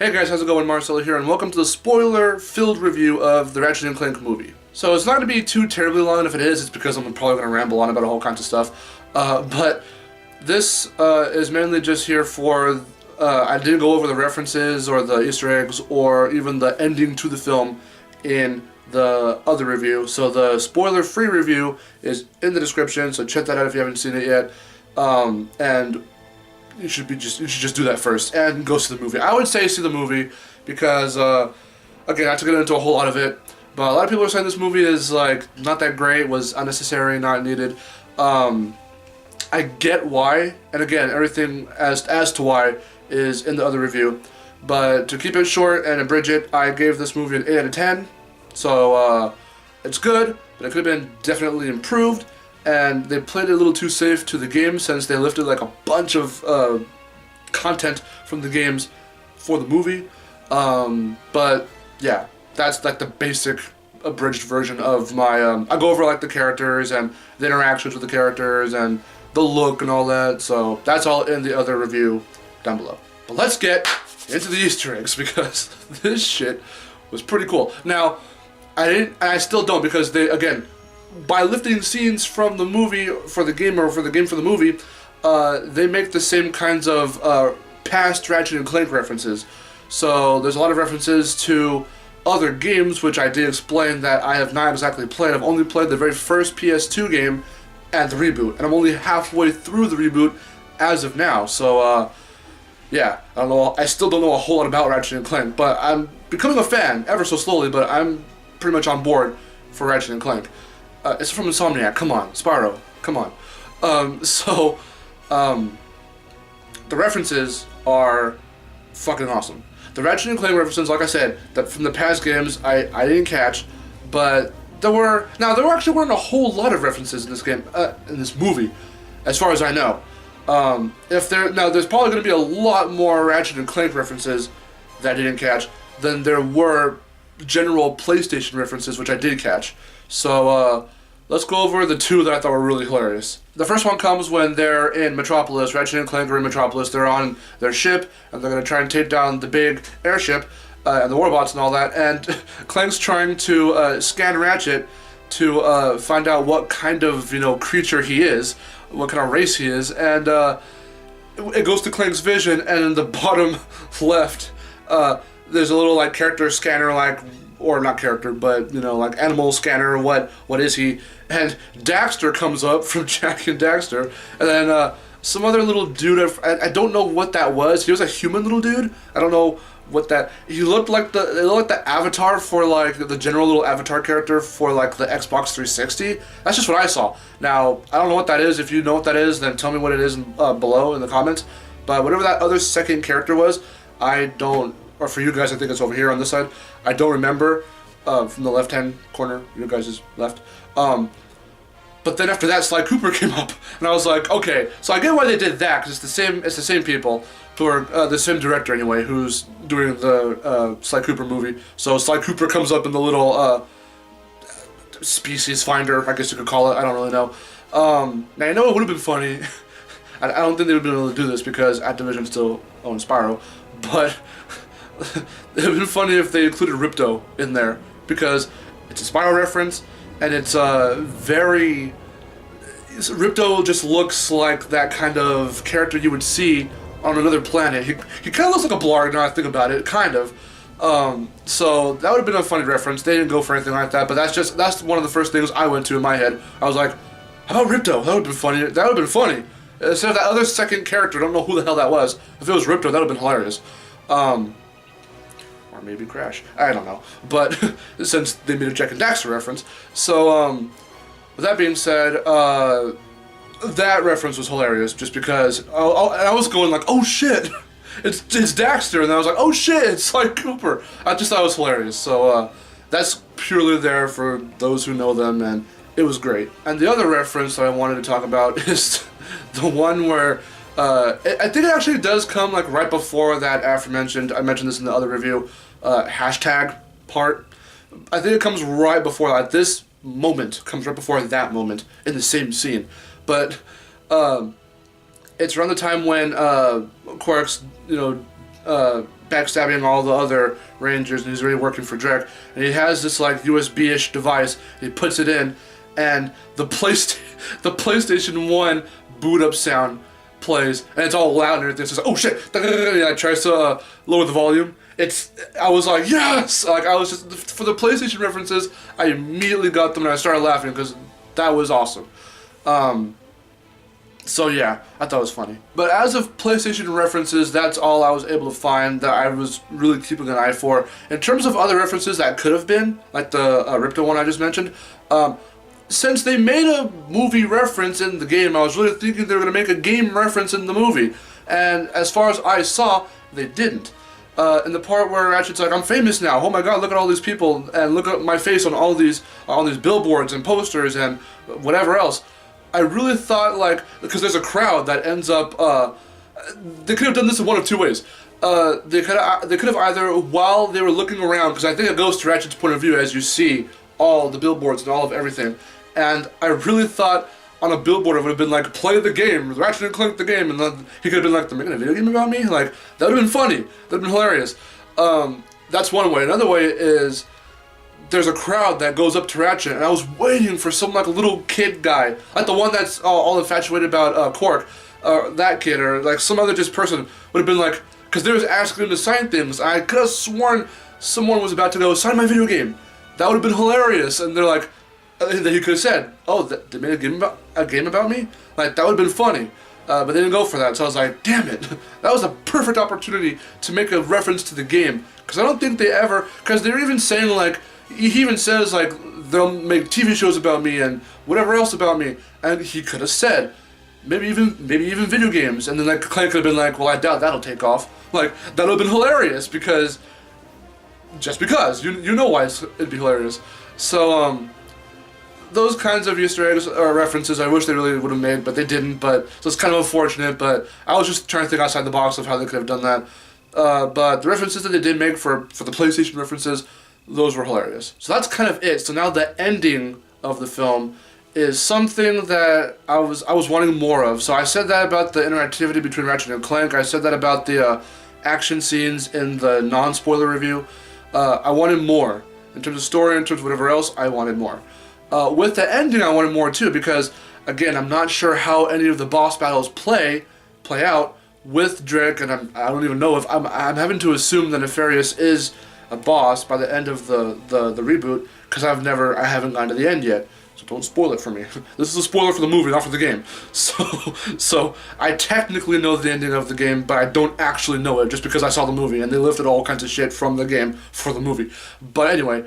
Hey guys, how's it going? Marcelo here, and welcome to the spoiler-filled review of the Ratchet and Clank movie. So it's not going to be too terribly long, and if it is, it's because I'm probably going to ramble on about a whole bunch of stuff. But this is mainly just here for, I didn't go over the references or the Easter eggs or even the ending to the film in the other review. So the spoiler-free review is in the description, so check that out if you haven't seen it yet. And you should just do that first and go see the movie. I would say see the movie because again, not to get into a whole lot of it, but a lot of people are saying this movie is like not that great, was unnecessary, not needed. I get why, and again, everything as to why is in the other review. But to keep it short and abridge it, I gave this movie an 8 out of 10. So it's good, but it could have been definitely improved. And they played it a little too safe to the game since they lifted like a bunch of content from the games for the movie. But yeah, that's like the basic abridged version of my. I go over like the characters and the interactions with the characters and the look and all that. So that's all in the other review down below. But let's get into the Easter eggs because this shit was pretty cool. Now, I still don't because they again. By lifting scenes from the movie for the game or for the game for the movie, they make the same kinds of past Ratchet and Clank references. So there's a lot of references to other games, which I did explain that I have not exactly played. I've only played the very first PS2 game and the reboot, and I'm only halfway through the reboot as of now. So yeah, I don't know. I still don't know a whole lot about Ratchet and Clank, but I'm becoming a fan ever so slowly. But I'm pretty much on board for Ratchet and Clank. It's from Insomniac, come on. Spyro, come on. The references are fucking awesome. The Ratchet and Clank references, like I said, that from the past games, I didn't catch, but there actually weren't a whole lot of references in this game, in this movie, as far as I know. There's probably going to be a lot more Ratchet and Clank references that I didn't catch than there were general PlayStation references, which I did catch. So, let's go over the two that I thought were really hilarious. The first one comes when they're in Metropolis. Ratchet and Clank are in Metropolis. They're on their ship, and they're going to try and take down the big airship, and the warbots and all that, and Clank's trying to scan Ratchet to find out what kind of, creature he is, what kind of race he is, and it goes to Clank's vision, and in the bottom left, there's a little, character scanner, or not character, but, animal scanner, what is he? And Daxter comes up from Jak and Daxter, and then some other little dude, I don't know what that was. He was a human little dude. I don't know what that, he looked like the avatar for, the general little avatar character for, the Xbox 360. That's just what I saw. Now, I don't know what that is. If you know what that is, then tell me what it is below in the comments. But whatever that other second character was, or for you guys, I think it's over here on this side. I don't remember from the left-hand corner, you guys' left. But then after that, Sly Cooper came up, and I was like, okay, so I get why they did that, because it's the same people, who are the same director anyway, who's doing the Sly Cooper movie. So Sly Cooper comes up in the little species finder, I guess you could call it. I don't really know. Now I know it would have been funny. I don't think they would have been able to do this because Activision still owns Spyro, but it would have been funny if they included Ripto in there, because it's a Spyro reference, and it's Ripto just looks like that kind of character you would see on another planet. He kind of looks like a Blarg now I think about it, kind of. So that would have been a funny reference. They didn't go for anything like that, but that's one of the first things I went to in my head. I was like, how about Ripto? That would have been funny. That would have been funny. Instead of that other second character, I don't know who the hell that was. If it was Ripto, that would have been hilarious. Or maybe Crash. I don't know. But since they made a Jak and Daxter reference. So, with that being said, that reference was hilarious just because I was going like, oh shit, it's Daxter, and then I was like, oh shit, it's Sly Cooper. I just thought it was hilarious. So, that's purely there for those who know them, and it was great. And the other reference that I wanted to talk about is the one where I think it actually does come right before that aforementioned, I mentioned this in the other review, hashtag part. I think it comes right before that. This moment comes right before that moment in the same scene. But it's around the time when Quark's, backstabbing all the other Rangers, and he's already working for Drek. And he has this like USB-ish device. And he puts it in, and the PlayStation 1 boot up sound plays, and it's all loud and everything. So it's like, oh shit! And I tries to lower the volume. I was like, yes! Like, I was just, for the PlayStation references, I immediately got them and I started laughing because that was awesome. So yeah, I thought it was funny. But as of PlayStation references, that's all I was able to find that I was really keeping an eye for. In terms of other references that could have been, like the Ripto one I just mentioned, since they made a movie reference in the game, I was really thinking they were going to make a game reference in the movie. And as far as I saw, they didn't. In the part where Ratchet's like, I'm famous now, oh my god, look at all these people, and look at my face on all these billboards and posters and whatever else. I really thought, like, because there's a crowd that ends up, they could have done this in one of two ways. They could have either, while they were looking around, because I think it goes to Ratchet's point of view as you see all the billboards and all of everything, and I really thought on a billboard it would have been like, play the game, Ratchet and Clank the game, and then he could have been like, they're making a video game about me? Like, that would have been funny. That would have been hilarious. That's one way. Another way is, there's a crowd that goes up to Ratchet, and I was waiting for some like little kid guy, like the one that's all infatuated about Cork, that kid, or like some other just person would have been like, because they was asking him to sign things. I could have sworn someone was about to go, sign my video game. That would have been hilarious, and they're like, that he could have said, oh, they made a game about me? Like, that would have been funny. But they didn't go for that, so I was like, damn it. That was a perfect opportunity to make a reference to the game. Because I don't think they ever, because they're even saying like, he even says like, they'll make TV shows about me and whatever else about me. And he could have said, maybe even video games. And then like, Clank could have been like, well, I doubt that'll take off. Like, that would have been hilarious because, just because, you know why it'd be hilarious. So, those kinds of Easter eggs or references I wish they really would have made, but they didn't, so it's kind of unfortunate, but I was just trying to think outside the box of how they could have done that. But the references that they did make for the PlayStation references, those were hilarious. So that's kind of it. So now the ending of the film is something that I was wanting more of. So I said that about the interactivity between Ratchet and Clank. I said that about the action scenes in the non-spoiler review. I wanted more. In terms of story, in terms of whatever else, I wanted more. With the ending, I wanted more too, because, again, I'm not sure how any of the boss battles play out with Drake, and I don't even know if I'm having to assume that Nefarious is a boss by the end of the reboot, because I haven't gotten to the end yet. So don't spoil it for me. This is a spoiler for the movie, not for the game. So I technically know the ending of the game, but I don't actually know it just because I saw the movie, and they lifted all kinds of shit from the game for the movie. But anyway,